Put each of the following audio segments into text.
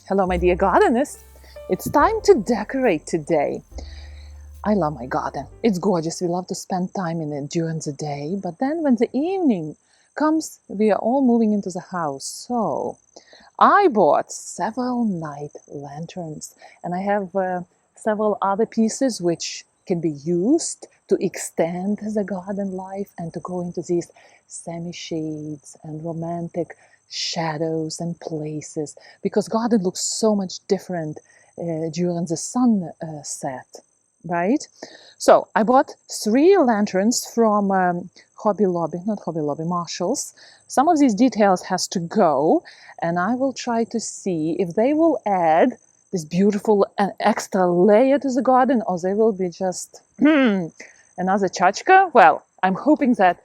Hello, my dear gardeners. It's time to decorate today. I love my garden. It's gorgeous. We love to spend time in it during the day, but then when the evening comes, we are all moving into the house. So I bought several night lanterns, and I have several other pieces which can be used to extend the garden life and to go into these semi-shades and romantic shadows and places, because garden looks so much different during the sunset, right? So I bought 3 lanterns from Marshall's. Some of these details has to go, and I will try to see if they will add this beautiful and extra layer to the garden, or they will be just another tchotchke. Well, I'm hoping that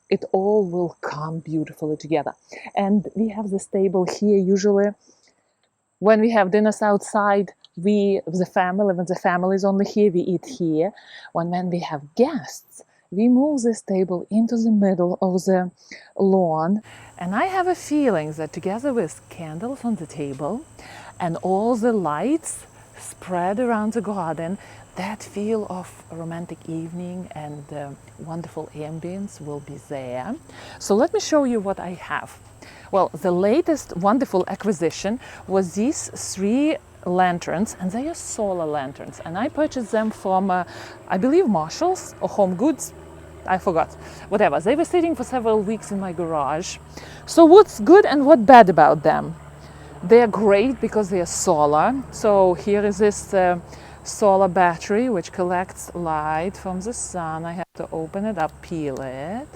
it all will come beautifully together. And we have this table here. Usually when we have dinners outside, when the family is only here, we eat here. When we have guests, we move this table into the middle of the lawn. And I have a feeling that together with candles on the table and all the lights spread around the garden, that feel of a romantic evening and wonderful ambience will be there. So let me show you what I have. Well, the latest wonderful acquisition was these 3 lanterns, and they are solar lanterns. And I purchased them from, I believe, Marshall's or Home Goods. I forgot. Whatever. They were sitting for several weeks in my garage. So what's good and what bad about them? They are great because they are solar. So here is this solar battery which collects light from the sun. I have to open it up, peel it,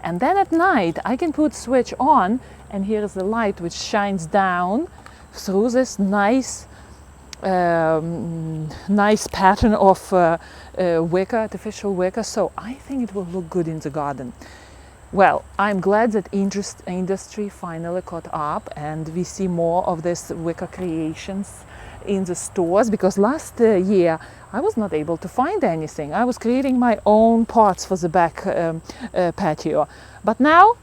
and then at night I can put switch on, and here is the light which shines down through this nice pattern of wicker, artificial wicker. So I think it will look good in the garden. Well, I'm glad that industry finally caught up, and we see more of these wicker creations in the stores, because last year I was not able to find anything. I was creating my own parts for the back patio. But now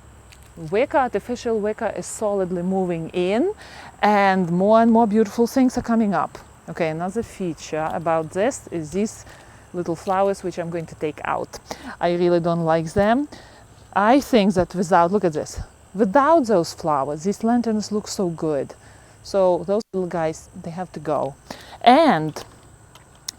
artificial wicker is solidly moving in, and more beautiful things are coming up. Okay, another feature about this is these little flowers which I'm going to take out. I really don't like them. I think that look at this, without those flowers, these lanterns look so good. So those little guys, they have to go. And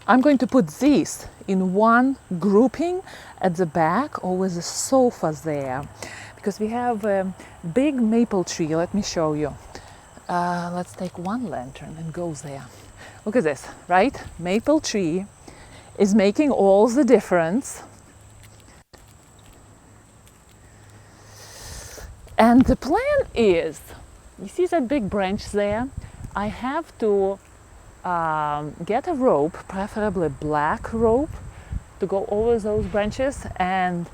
I'm going to put these in one grouping at the back, or with the sofas there, because we have a big maple tree. Let me show you. Let's take one lantern and go there. Look at this, right? Maple tree is making all the difference. And the plan is, you see that big branch there? I have to get a rope, preferably a black rope, to go over those branches and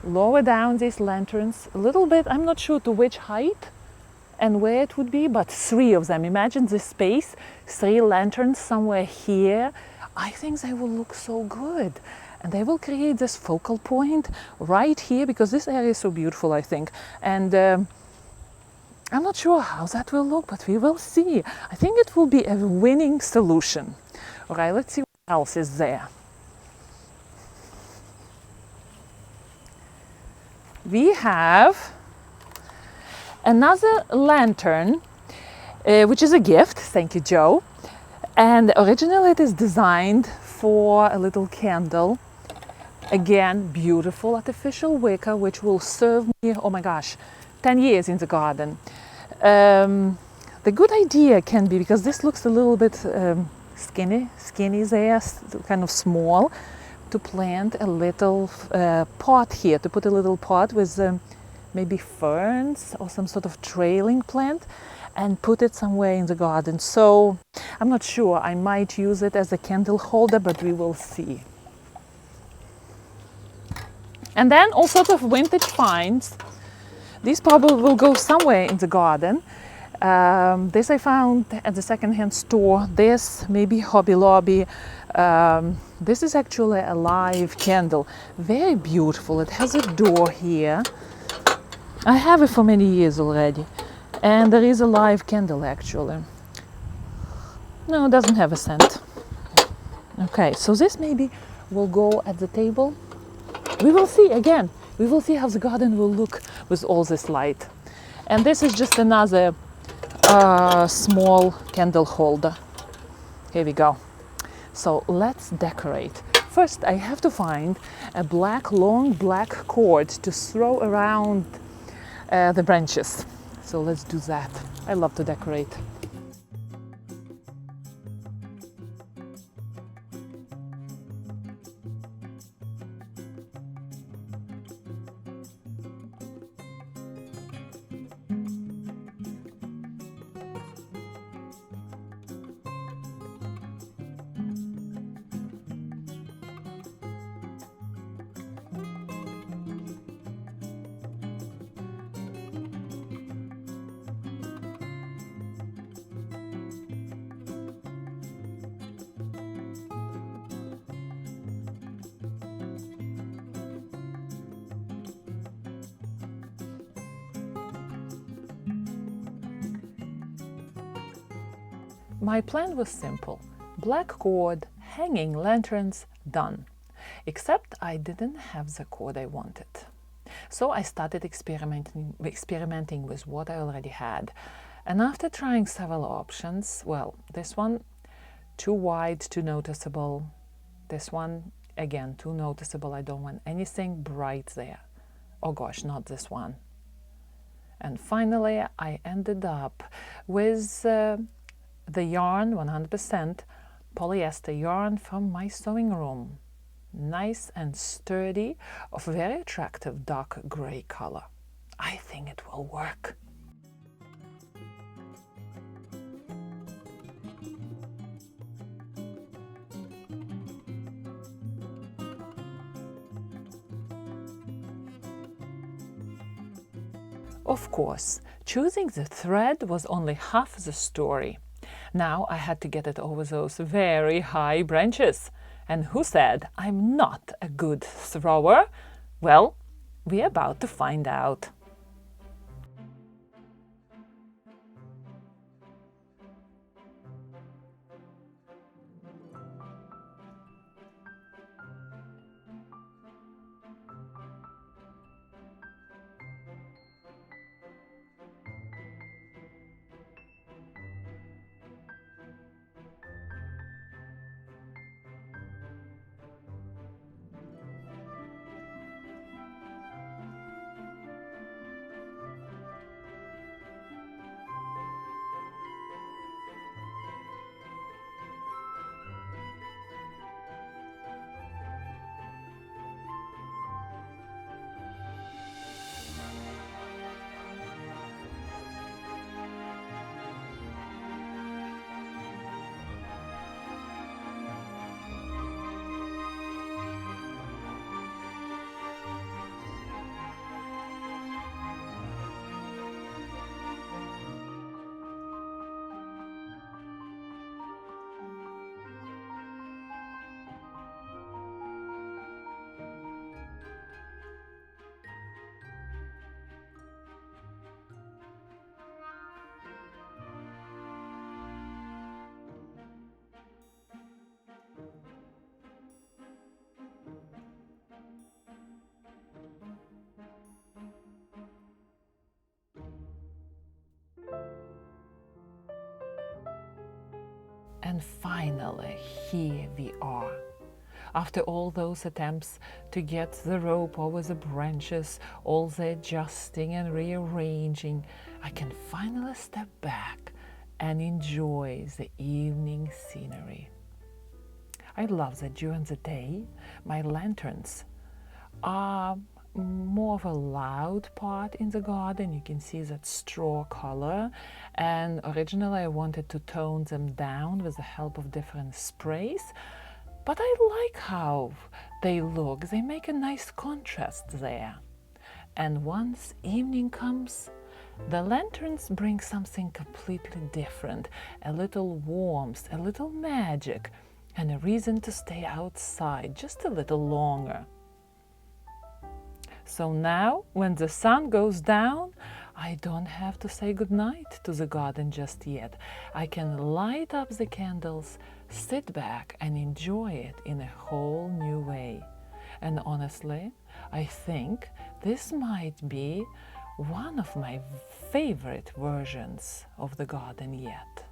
lower down these lanterns a little bit. I'm not sure to which height and where it would be, but 3 of them. Imagine this space, 3 lanterns somewhere here. I think they will look so good. And they will create this focal point right here, because this area is so beautiful, I think. And I'm not sure how that will look, but we will see. I think it will be a winning solution. All right, let's see what else is there. We have another lantern, which is a gift. Thank you, Joe. And originally it is designed for a little candle. Again, beautiful artificial wicker, which will serve me, oh my gosh, 10 years in the garden. The good idea can be, because this looks a little bit skinny there, kind of small, to plant a little pot here, to put a little pot with maybe ferns or some sort of trailing plant, and put it somewhere in the garden. So I'm not sure, I might use it as a candle holder, but we will see. And then all sorts of vintage finds. These probably will go somewhere in the garden. This I found at the secondhand store. This maybe Hobby Lobby. This is actually a live candle. Very beautiful. It has a door here. I have it for many years already. And there is a live candle actually. No, it doesn't have a scent. Okay, so this maybe will go at the table. We will see again. We will see how the garden will look with all this light. And this is just another small candle holder. Here we go. So let's decorate. First, I have to find a long black cord to throw around the branches. So let's do that. I love to decorate. My plan was simple. Black cord, hanging lanterns, done. Except I didn't have the cord I wanted. So I started experimenting with what I already had. And after trying several options, well, this one, too wide, too noticeable. This one, again, too noticeable. I don't want anything bright there. Oh gosh, not this one. And finally, I ended up with the yarn, 100% polyester yarn from my sewing room. Nice and sturdy, of very attractive dark gray color. I think it will work. Of course, choosing the thread was only half the story. Now I had to get it over those very high branches. And who said I'm not a good thrower? Well, we're about to find out. And finally, here we are. After all those attempts to get the rope over the branches, all the adjusting and rearranging, I can finally step back and enjoy the evening scenery. I love that during the day, my lanterns are more of a loud part in the garden. You can see that straw color, and originally I wanted to tone them down with the help of different sprays, but I like how they look. They make a nice contrast there. And once evening comes, the lanterns bring something completely different, a little warmth, a little magic, and a reason to stay outside just a little longer. So now, when the sun goes down, I don't have to say goodnight to the garden just yet. I can light up the candles, sit back and enjoy it in a whole new way. And honestly, I think this might be one of my favorite versions of the garden yet.